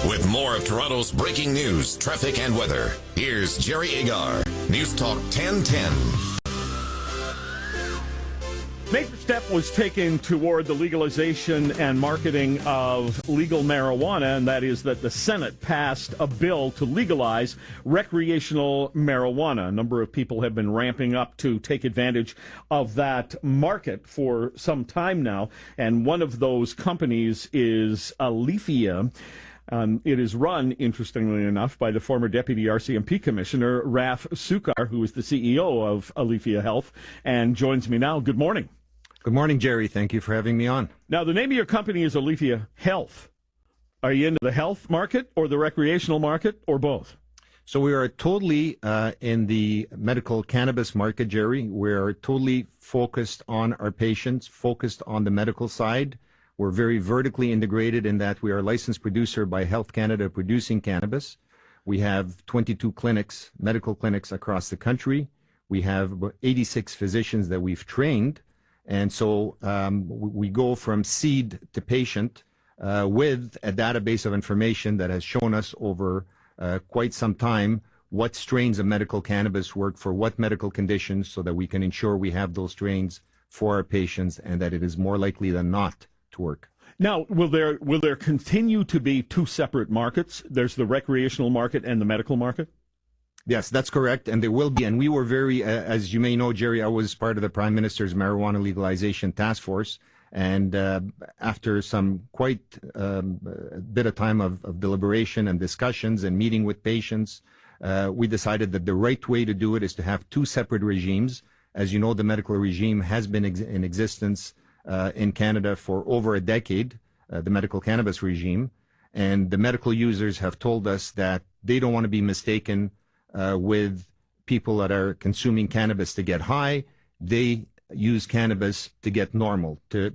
With more of Toronto's breaking news, traffic, and weather, here's Jerry Agar, News Talk 1010. Major step was taken toward the legalization and marketing of legal marijuana, and that is that the Senate passed a bill to legalize recreational marijuana. A number of people have been ramping up to take advantage of that market for some time now, and one of those companies is Aleafia. It is run, interestingly enough, by the former Deputy RCMP Commissioner, Raf Souccar, who is the CEO of Aleafia Health, and joins me now. Good morning. Good morning, Jerry. Thank you for having me on. Now, the name of your company is Aleafia Health. Are you into the health market or the recreational market or both? So we are totally in the medical cannabis market, Jerry. We're totally focused on our patients, focused on the medical side. We're very vertically integrated in that we are a licensed producer by Health Canada producing cannabis. We have 22 clinics, medical clinics across the country. We have about 86 physicians that we've trained. And so we go from seed to patient with a database of information that has shown us over quite some time what strains of medical cannabis work for what medical conditions so that we can ensure we have those strains for our patients and that it is more likely than not to work. Now, will there continue to be two separate markets? There's the recreational market and the medical market? Yes, that's correct, and there will be. And we were very, as you may know, Jerry, I was part of the Prime Minister's Marijuana Legalization Task Force, and after some quite bit of time of deliberation and discussions and meeting with patients, we decided that the right way to do it is to have two separate regimes. As you know, the medical regime has been in existence in Canada for over a decade, the medical cannabis regime, and the medical users have told us that they don't want to be mistaken with people that are consuming cannabis to get high. They use cannabis to get normal, to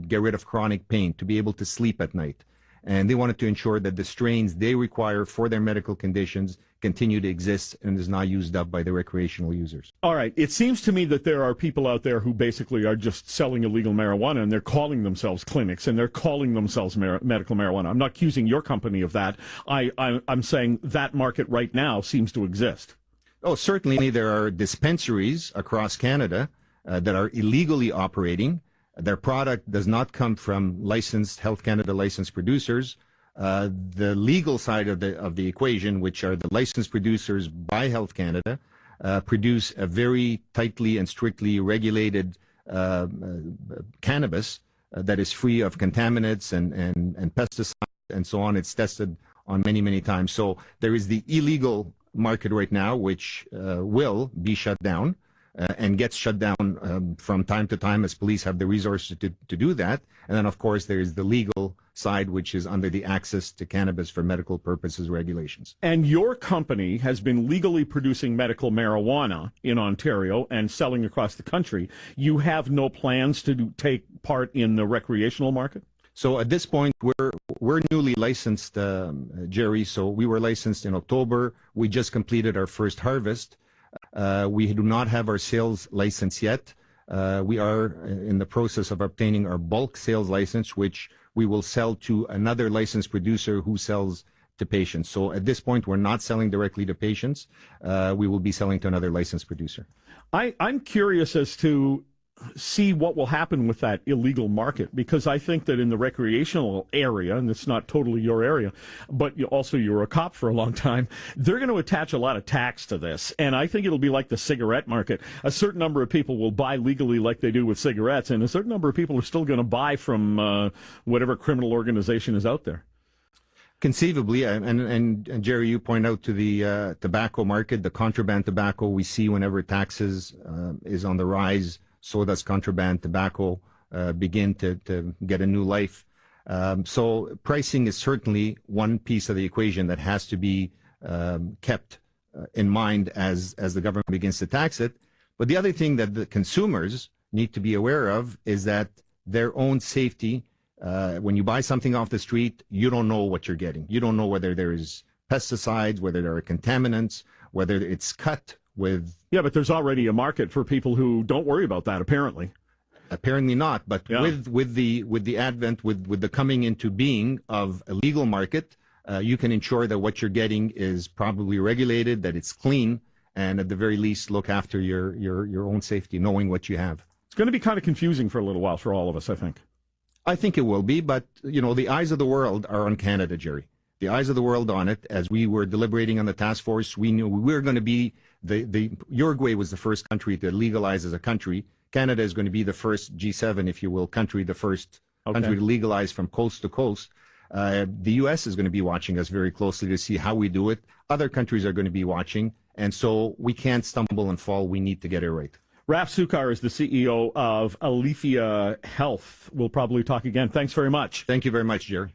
get rid of chronic pain, to be able to sleep at night. And they wanted to ensure that the strains they require for their medical conditions continue to exist and is not used up by the recreational users. All right. It seems to me that there are people out there who basically are just selling illegal marijuana, and they're calling themselves clinics, and they're calling themselves medical marijuana. I'm not accusing your company of that. I'm saying that market right now seems to exist. Oh, certainly there are dispensaries across Canada that are illegally operating. Their product does not come from licensed Health Canada licensed producers. The legal side of the equation, which are the licensed producers by Health Canada, produce a very tightly and strictly regulated cannabis that is free of contaminants and pesticides and so on. It's tested on many, many times. So there is the illegal market right now, which will be shut down. And gets shut down from time to time as police have the resources to do that. And then, of course, there is the legal side, which is under the access to cannabis for medical purposes regulations. And your company has been legally producing medical marijuana in Ontario and selling across the country. You have no plans to take part in the recreational market? So at this point, we're newly licensed, Jerry. So we were licensed in October. We just completed our first harvest. We do not have our sales license yet. We are in the process of obtaining our bulk sales license, which we will sell to another licensed producer who sells to patients. So at this point, we're not selling directly to patients. We will be selling to another licensed producer. I'm curious as to see what will happen with that illegal market, because I think that in the recreational area, and it's not totally your area, but you were a cop for a long time, they're going to attach a lot of tax to this. And I think it'll be like the cigarette market. A certain number of people will buy legally like they do with cigarettes, and a certain number of people are still going to buy from whatever criminal organization is out there. Conceivably, and Jerry, you point out to the tobacco market, the contraband tobacco we see whenever taxes is on the rise. So does contraband tobacco begin to get a new life. So pricing is certainly one piece of the equation that has to be kept in mind as the government begins to tax it. But the other thing that the consumers need to be aware of is that their own safety. When you buy something off the street, you don't know what you're getting. You don't know whether there is pesticides, whether there are contaminants, whether it's cut with... Yeah, but there's already a market for people who don't worry about that, apparently. Apparently not, but yeah. with the advent, with the coming into being of a legal market, you can ensure that what you're getting is probably regulated, that it's clean, and at the very least, look after your own safety, knowing what you have. It's going to be kind of confusing for a little while for all of us, I think. I think it will be, but, the eyes of the world are on Canada, Jerry. The eyes of the world on it. As we were deliberating on the task force, we knew we were going to be Uruguay was the first country to legalize as a country. Canada is going to be the first G7, if you will, country, the first country to legalize from coast to coast. The U.S. is going to be watching us very closely to see how we do it. Other countries are going to be watching. And so we can't stumble and fall. We need to get it right. Raf Souccar is the CEO of Aleafia Health. We'll probably talk again. Thanks very much. Thank you very much, Jerry.